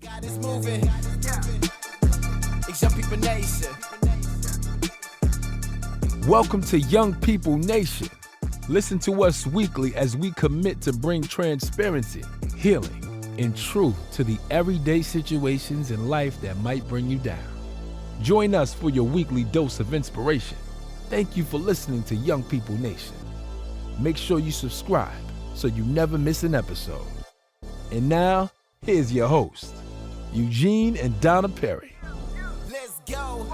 God is moving. It's Young People Nation. Welcome to Young People Nation. Listen to us weekly as we commit to bring transparency, healing, and truth to the everyday situations in life that might bring you down. Join us for your weekly dose of inspiration. Thank you for listening to Young People Nation. Make sure you subscribe so you never miss an episode. And now, here's your host, Eugene and Donna Perry. Let's go.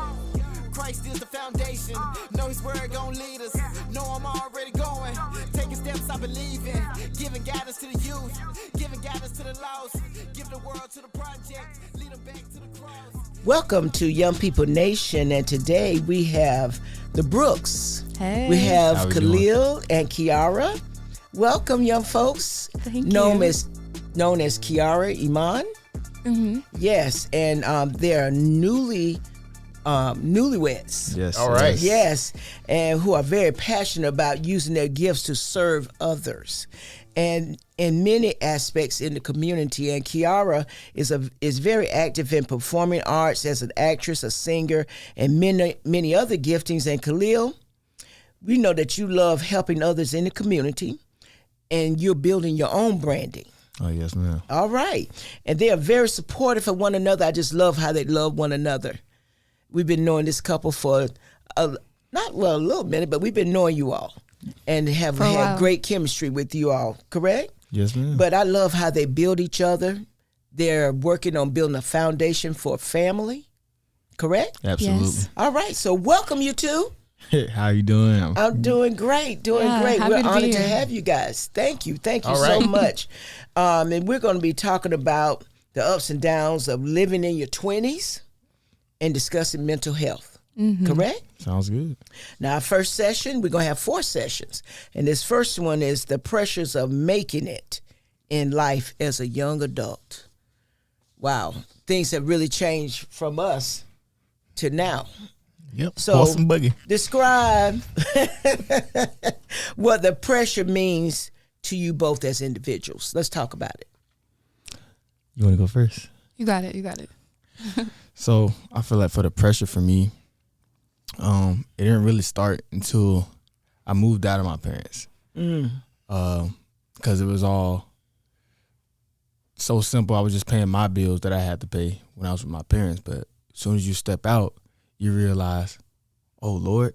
Christ is the foundation. Know his word gon' lead us. Know I'm already going. Taking steps I believe in. Giving guidance to the youth. Giving guidance to the lost. Giving the world to the project. Lead them back to the cross. Welcome to Young People Nation, and today we have the Brooks. Hey. We have How we Khalil and Kiara. Welcome, young folks. Thank known you. Known as Kiara Iman. Mm-hmm. Yes, and they are newlyweds. Yes. All right. Yes, and who are very passionate about using their gifts to serve others, and in many aspects in the community. And Kiara is very active in performing arts as an actress, a singer, and many other giftings. And Khalil, we know that you love helping others in the community, and you're building your own branding. Oh, yes, ma'am. All right, and they are very supportive of one another. I just love how they love one another. We've been knowing this couple for a little minute, but we've been knowing you all and have For a had while. great chemistry with you all, correct? Yes, ma'am. But I love how they build each other. They're working on building a foundation for a family, correct? Absolutely. Yes. All right, so welcome you two. How you doing? I'm doing great, Yeah, great. happy We're to be honored to here. have you guys. Thank you All so right. much. And we're going to be talking about the ups and downs of living in your 20s and discussing mental health, correct? Sounds good. Now, our first session, we're going to have 4 sessions. And this first one is the pressures of making it in life as a young adult. Wow. Things have really changed from us to now. Yep. So Horse and buggy. describe what the pressure means to you both as individuals. Let's talk about it. You want to go first? You got it. So I feel like for the pressure for me, it didn't really start until I moved out of my parents. Because it was all so simple. I was just paying my bills that I had to pay when I was with my parents. But as soon as you step out, you realize, oh, Lord,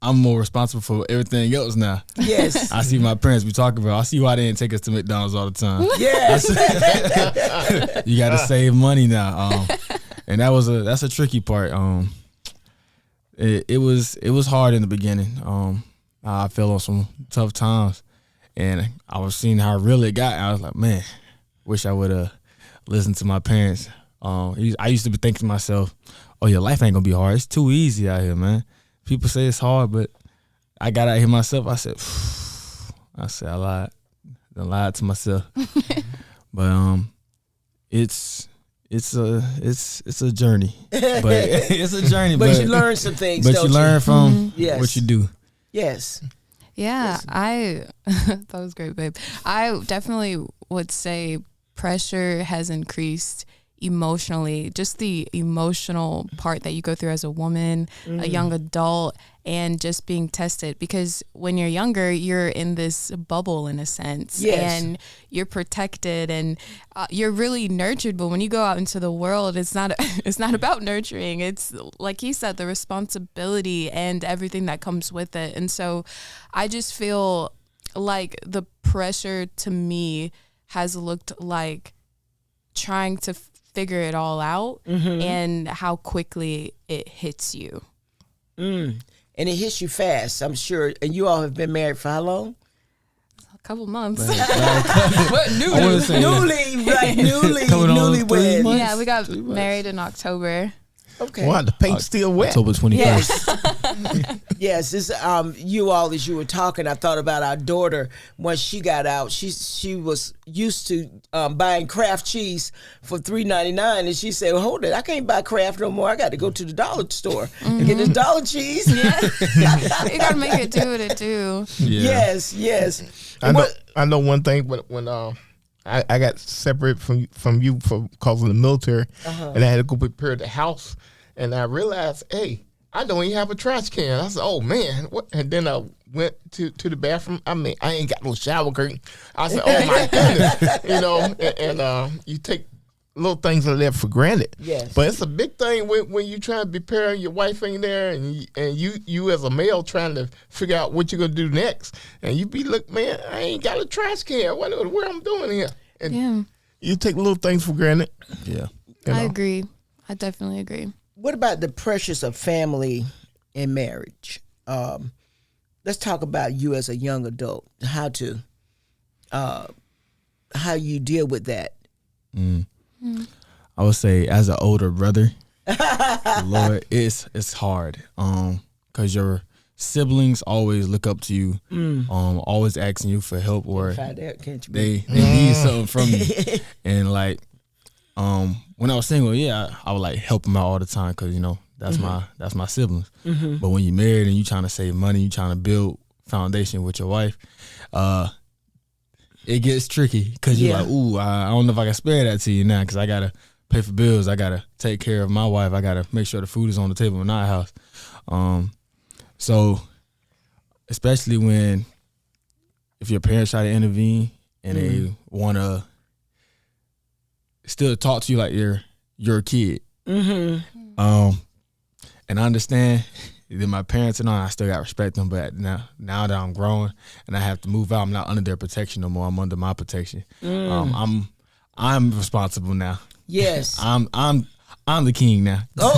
I'm more responsible for everything else now. Yes. I see my parents be talking about, I see why they didn't take us to McDonald's all the time. Yes. You got to save money now. And that's a tricky part. It was hard in the beginning. I fell on some tough times, and I was seeing how real it got. And I was like, man, wish I would have listened to my parents. I used to be thinking to myself, oh, your life ain't gonna be hard. It's too easy out here, man. People say it's hard, but I got out here myself. I said, I lied to myself. But it's a journey. But it's a journey. But you learn some things, But don't you learn from Yes. what you do. Yes. Yeah, that was great, babe. I definitely would say pressure has increased emotionally, just the emotional part that you go through as a woman, a young adult, and just being tested, because when you're younger, you're in this bubble in a sense. Yes. And you're protected and you're really nurtured. But when you go out into the world, it's not about nurturing. It's like he said, the responsibility and everything that comes with it. And so I just feel like the pressure to me has looked like trying to figure it all out and how quickly it hits you. And it hits you fast, I'm sure. And you all have been married for how long? A couple months. Newlyweds. Yeah, we got married in October. Okay. Wow, the paint's still wet. October 21st. Yes. Yes, it's you all, as you were talking, I thought about our daughter. Once she got out, she was used to buying Kraft cheese for $3.99, and she said, well, hold it, I can't buy Kraft no more. I got to go to the dollar store and get this dollar cheese. Yeah. You gotta make it do what it do. Yeah. Yes. I know one thing when I got separated from you for cause of the military, and I had to go prepare the house, and I realized, hey, I don't even have a trash can. I said, oh man, what? And then I went to the bathroom. I mean, I ain't got no shower curtain. I said, oh my goodness, and you take little things like that for granted. Yes. But it's a big thing when you trying to prepare and your wife ain't there, and you as a male trying to figure out what you're gonna do next, and you be look, man, I ain't got a trash can. What I'm doing here? And you take little things for granted. Yeah, I agree. I definitely agree. What about the pressures of family and marriage? Let's talk about you as a young adult. How you deal with that? I would say as an older brother, Lord, it's hard. Cause your siblings always look up to you, always asking you for help, or they need something from you. And like, when I was single, I would like help them out all the time, cause that's my siblings. But when you're married and you trying to save money, you trying to build foundation with your wife, it gets tricky, because you're like, ooh, I don't know if I can spare that to you now, because I got to pay for bills. I got to take care of my wife. I got to make sure the food is on the table in our house. So especially if your parents try to intervene and they want to still talk to you like you're a kid. And I understand that my parents and I still got respect them, but now that I'm growing and I have to move out, I'm not under their protection no more. I'm under my protection. I'm responsible now. Yes. I'm the king now. Yep.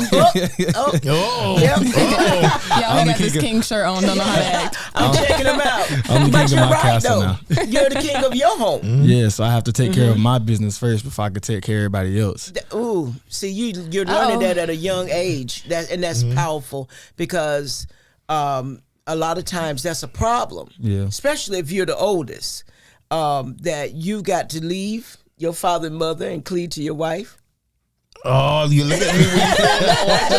Yeah, we got this king shirt on. Don't know how to act. I'm checking him out. I'm the But king you're of my right, castle though. now. You're the king of your home. Yeah, so I have to take care of my business first before I can take care of everybody else. Ooh, see, you're learning that at a young age, that's powerful, because a lot of times that's a problem. Yeah. Especially if you're the oldest, that you got to leave your father and mother and cleave to your wife. Oh, you look at me when you say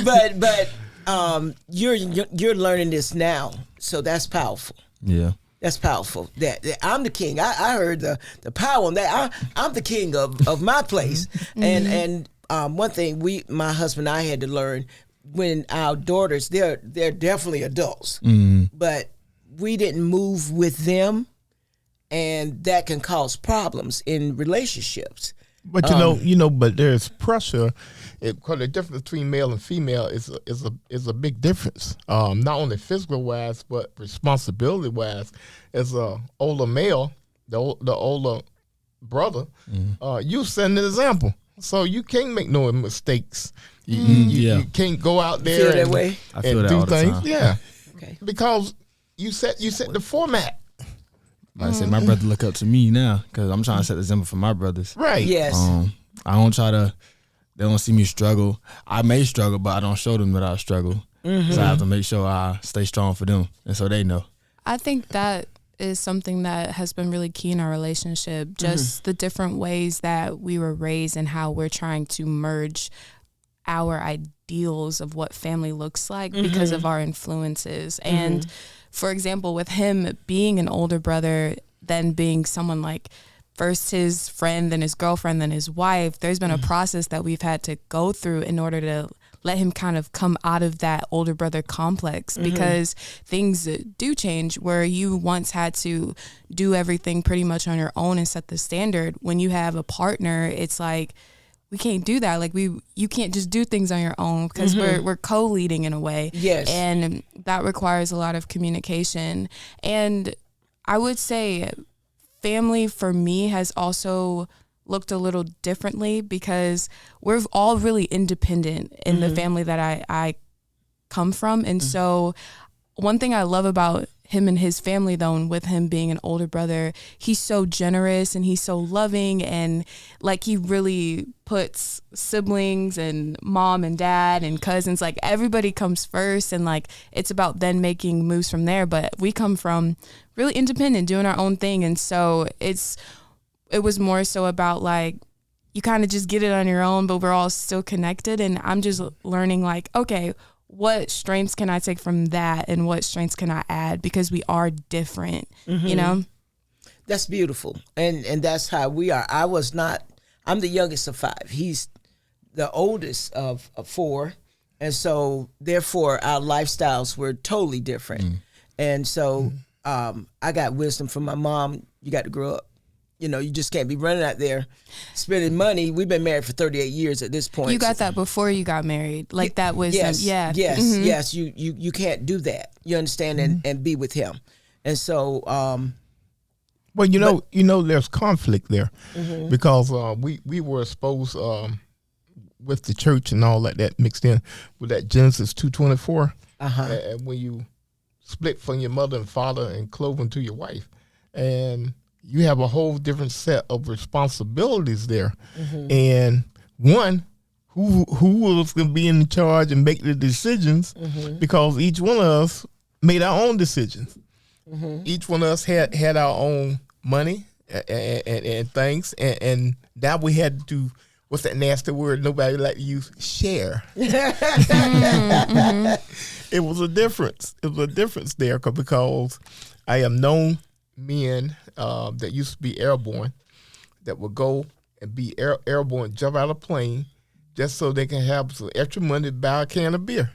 that. But you're learning this now, so that's powerful. Yeah. That's powerful. That I'm the king. I heard the power on that. I'm the king of my place. And one thing my husband and I had to learn, when our daughters, they're definitely adults, but we didn't move with them, and that can cause problems in relationships. But but there's pressure. Because the difference between male and female is a big difference. Not only physical wise, but responsibility wise. As a older male, the older brother, you set an example. So you can't make no mistakes. You can't go out there that way? I feel and that do all the things. time. Okay. Because you set the format. Like I said, my brother look up to me now, because I'm trying to set the example for my brothers. Right. Yes. I don't they don't see me struggle. I may struggle, but I don't show them that I struggle. So I have to make sure I stay strong for them, and so they know. I think that is something that has been really key in our relationship, just the different ways that we were raised and how we're trying to merge our ideals of what family looks like because of our influences. And for example, with him being an older brother, then being someone like first his friend, then his girlfriend, then his wife, there's been a process that we've had to go through in order to let him kind of come out of that older brother complex, because things do change. Where you once had to do everything pretty much on your own and set the standard, when you have a partner, it's like, we can't do that. Like you can't just do things on your own, because we're co-leading in a way. Yes. And that requires a lot of communication. And I would say family for me has also looked a little differently, because we're all really independent in the family that I come from. And so one thing I love about him and his family, though, and with him being an older brother, he's so generous and he's so loving, and like he really puts siblings and mom and dad and cousins, like everybody comes first, and like it's about then making moves from there. But we come from really independent, doing our own thing, and so it was more so about like you kind of just get it on your own, but we're all still connected. And I'm just learning like, okay, what strengths can I take from that and what strengths can I add, because we are different, you know? That's beautiful, and that's how we are. I'm the youngest of 5. He's the oldest of 4, and so therefore our lifestyles were totally different. And so I got wisdom from my mom. You got to grow up. You know, you just can't be running out there spending money. We've been married for 38 years at this point. You got that before you got married, like that wisdom. Yes, yeah. Yes, yes. You can't do that. You understand, and be with him. And so, well, you know, there's conflict there because we were exposed with the church and all that mixed in with that Genesis 2:24, and when you split from your mother and father and cloven to your wife, and you have a whole different set of responsibilities there, and one who was going to be in charge and make the decisions because each one of us made our own decisions. Each one of us had our own money and things, and now we had to, what's that nasty word nobody like to use, share. It was a difference. It was a difference there because I have known men that used to be airborne that would go and be airborne, jump out of a plane just so they can have some extra money to buy a can of beer.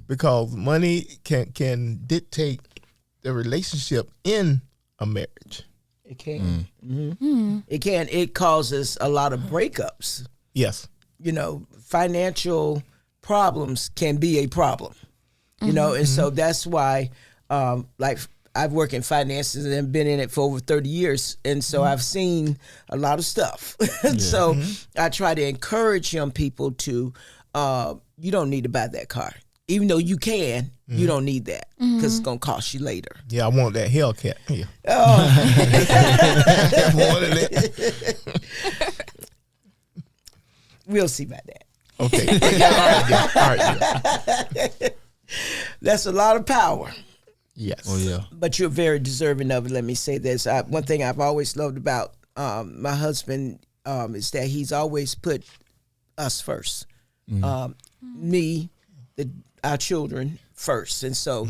Because money can dictate the relationship in a marriage. it can. It can. It causes a lot of breakups. Yes. You know, financial problems can be a problem. You know, and so that's why, like, I've worked in finances and been in it for over 30 years. And so I've seen a lot of stuff. So I try to encourage young people to, you don't need to buy that car. Even though you can, you don't need that because it's going to cost you later. Yeah, I want that Hellcat. Yeah. Oh. I wanted it. We'll see about that. Okay. All right. That's a lot of power. Yes. Oh yeah. But you're very deserving of it. Let me say this. One thing I've always loved about my husband is that he's always put us first. Me, our children first. And so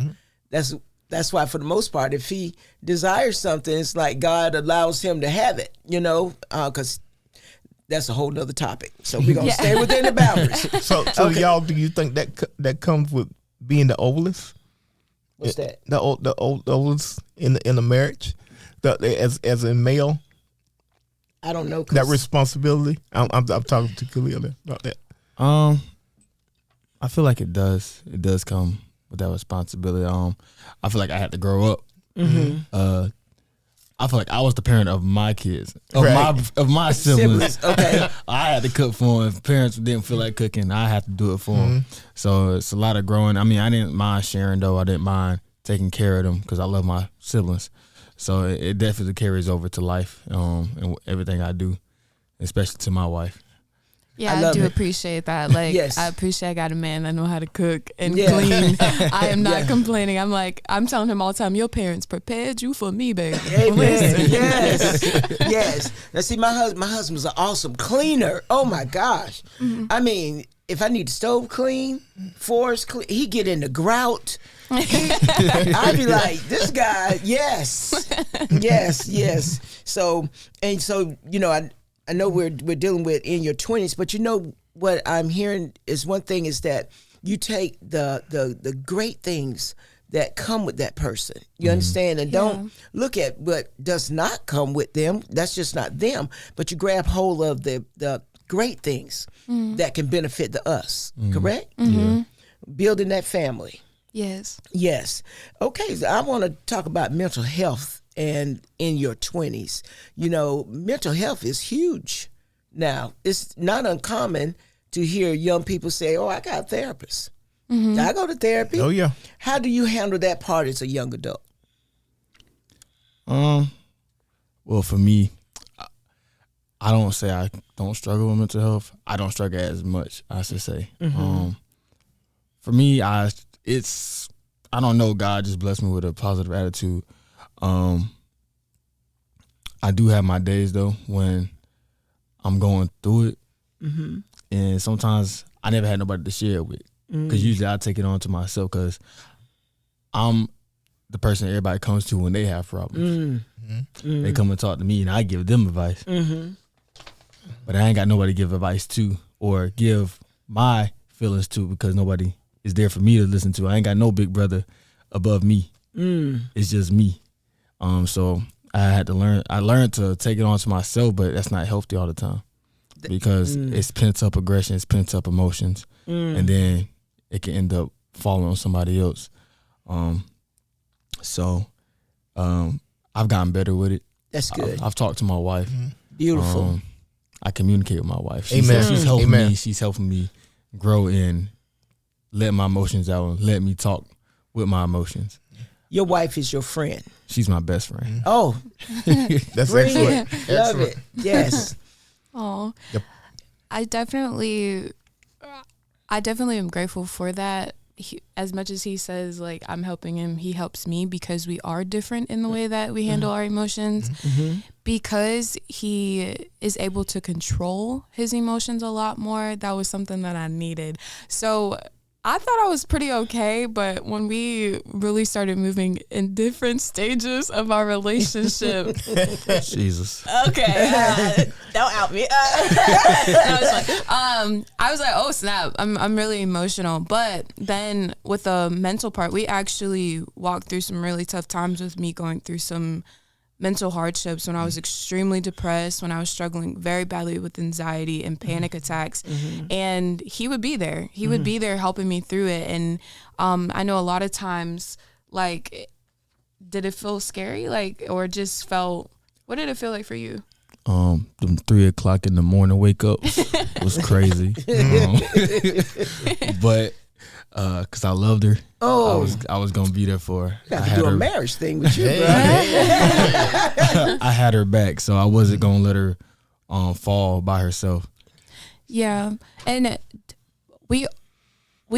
that's why, for the most part, if he desires something, it's like God allows him to have it, you know, because that's a whole nother topic. So we're going to stay within the boundaries. So y'all, do you think that comes with being the oldest? What's that? The oldest in the marriage, as a male. I don't know. That responsibility. I'm talking to Khalil about that. I feel like it does. It does come with that responsibility. I feel like I had to grow up. I feel like I was the parent of my kids, of my siblings. Okay. I had to cook for them. If parents didn't feel like cooking, I had to do it for them. So it's a lot of growing. I mean, I didn't mind sharing though. I didn't mind taking care of them because I love my siblings. So it definitely carries over to life and everything I do, especially to my wife. Yeah, I do appreciate that. Like, Yes. I appreciate I got a man that know how to cook and clean. I am not complaining. I'm telling him all the time, your parents prepared you for me, baby. Amen. Yes. Yes. Now, see, my husband's an awesome cleaner. Oh, my gosh. I mean, if I need the stove clean, floors clean, he get in the grout. I'd be like, this guy, yes. So, you know, I know we're dealing with in your 20s, but you know what I'm hearing is one thing is that you take the great things that come with that person. You understand? And don't look at what does not come with them. That's just not them. But you grab hold of the great things that can benefit us. Correct? Building that family. Yes. Yes. Okay, so I want to talk about mental health. And in your 20s, you know, mental health is huge. Now, it's not uncommon to hear young people say, oh, I got a therapist. I go to therapy. Oh, yeah. How do you handle that part as a young adult? Well, for me, I don't say I don't struggle with mental health. I don't struggle as much, I should say. For me, I don't know, God just blessed me with a positive attitude. I do have my days though when I'm going through it, and sometimes I never had nobody to share it with because usually I take it on to myself because I'm the person everybody comes to when they have problems. They come and talk to me, and I give them advice. But I ain't got nobody to give advice to or give my feelings to because nobody is there for me to listen to. I ain't got no big brother above me. It's just me. So I had to learn. I learned to take it on to myself, but that's not healthy all the time because it's pent up aggression, it's pent up emotions, and then it can end up falling on somebody else. So I've gotten better with it. That's good. I've talked to my wife. Beautiful. I communicate with my wife. Amen. She's helping Amen. me. She's helping me grow and let my emotions out and let me talk with my emotions. Your wife is your friend. She's my best friend. Oh, That's brilliant. excellent. Love Excellent. it. Yes. Oh, Yep. I definitely am grateful for that. As much as he says, like, I'm helping him, he helps me because we are different in the way that we handle our emotions. Because he is able to control his emotions a lot more, that was something that I needed. So I thought I was pretty okay, but when we really started moving in different stages of our relationship, Jesus. okay, don't out me. That was fun. I was like, oh snap, I'm really emotional. But then with the mental part, we actually walked through some really tough times with me going through some mental hardships when I was extremely depressed, when I was struggling very badly with anxiety and panic attacks. And he would be there. He would be there helping me through it. And I know a lot of times, like, did it feel scary? Like, or just felt, what did it feel like for you? Them 3 o'clock in the morning wake up was crazy. But because I loved her. Oh, I was gonna be there for her. got I to had do a her, marriage thing with you, bro. I had her back, so I wasn't gonna let her fall by herself. Yeah. And we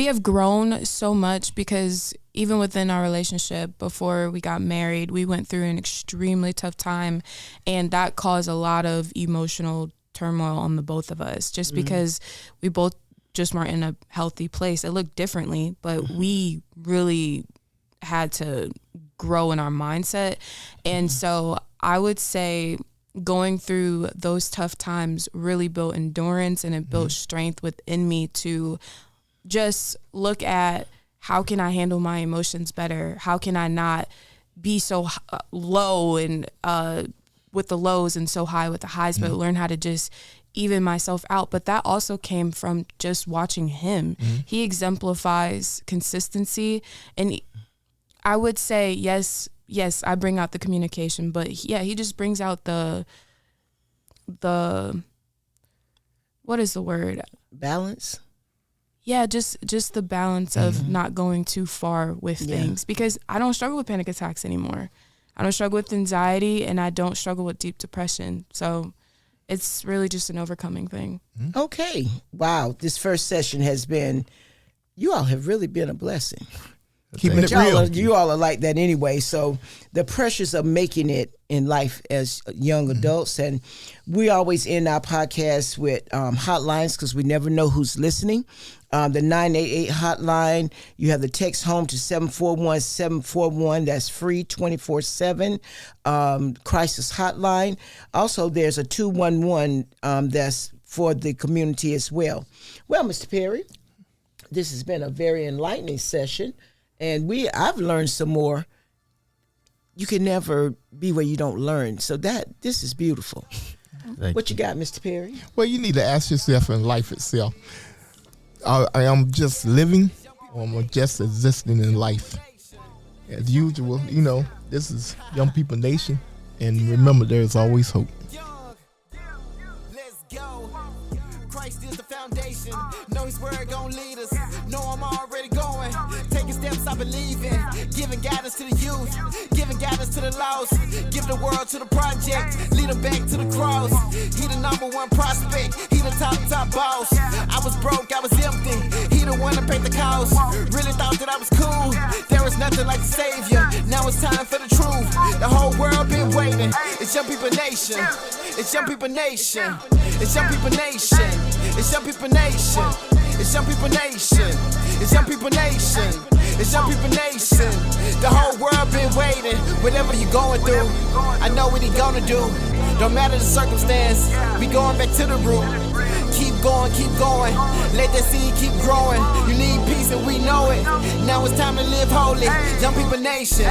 have grown so much because even within our relationship before we got married, we went through an extremely tough time, and that caused a lot of emotional turmoil on the both of us just because we both just weren't in a healthy place. It looked differently, but we really had to grow in our mindset. And so I would say going through those tough times really built endurance, and it built strength within me to just look at how can I handle my emotions better? How can I not be so low and with the lows and so high with the highs, but learn how to just even myself out. But that also came from just watching him. He exemplifies consistency, and I would say yes, I bring out the communication, but he just brings out the what is the word? Balance. Yeah, just the balance of not going too far with things, because I don't struggle with panic attacks anymore. I don't struggle with anxiety, and I don't struggle with deep depression. So it's really just an overcoming thing. Okay. Wow. This first session has been, you all have really been a blessing. Keeping But it real. you all are like that anyway. So the pressures of making it in life as young adults, and we always end our podcast with hotlines because we never know who's listening. The 988 hotline, you have the text home to 741-741. That's free 24/7. Crisis hotline. Also, there's a 211 that's for the community as well. Well, Mr. Perry, this has been a very enlightening session. And I've learned some more. You can never be where you don't learn. So this is beautiful. What you got, Mr. Perry? Well, you need to ask yourself in life itself, I am just living or am I just existing in life? As usual, this is Young People Nation. And remember, there's always hope. Let's go. Christ is the foundation. Know his word gon' lead us. Know I'm already going. Taking steps I believe in. Giving guidance to the youth. Giving guidance to the lost. Give the world to the project. Lead them back to the cross. He the #1 prospect. He the top boss. I was broke, I was empty. He the one that paid the cost. Really thought that I was cool. There was nothing like the savior. Now it's time for the truth. The whole world been waiting. It's Young People Nation. It's Young People Nation. It's Young People Nation. It's Young People Nation. It's Young People Nation. It's Young People Nation. It's Young People Nation. The whole world been waiting. Whatever you going through, I know what he gonna do. Don't matter the circumstance, we going back to the root. Keep going, let that seed keep growing. You need peace and we know it. Now it's time to live holy. Young People Nation,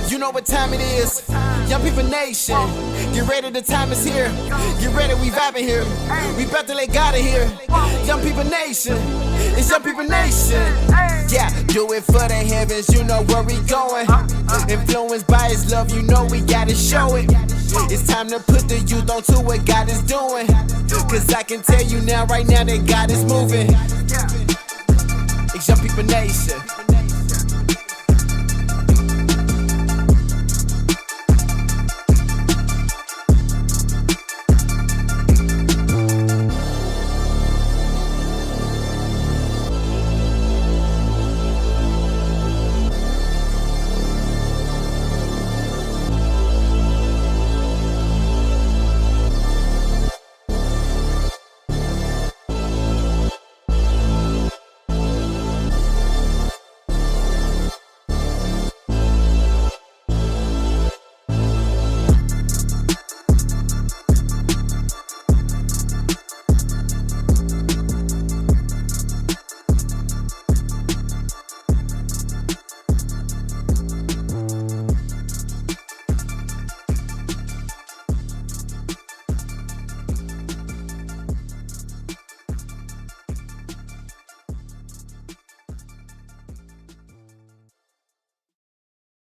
you know what time it is. Young People Nation, get ready, the time is here. Get ready, we vibing here. We about to let God in here. Young People Nation, it's Young People Nation. Yeah, do it for the heavens, you know where we going. Influenced by his love, you know we gotta show it. It's time to put the youth onto what God is doing. Cause I can tell you now, right now, that God is moving. It's Young People Nation.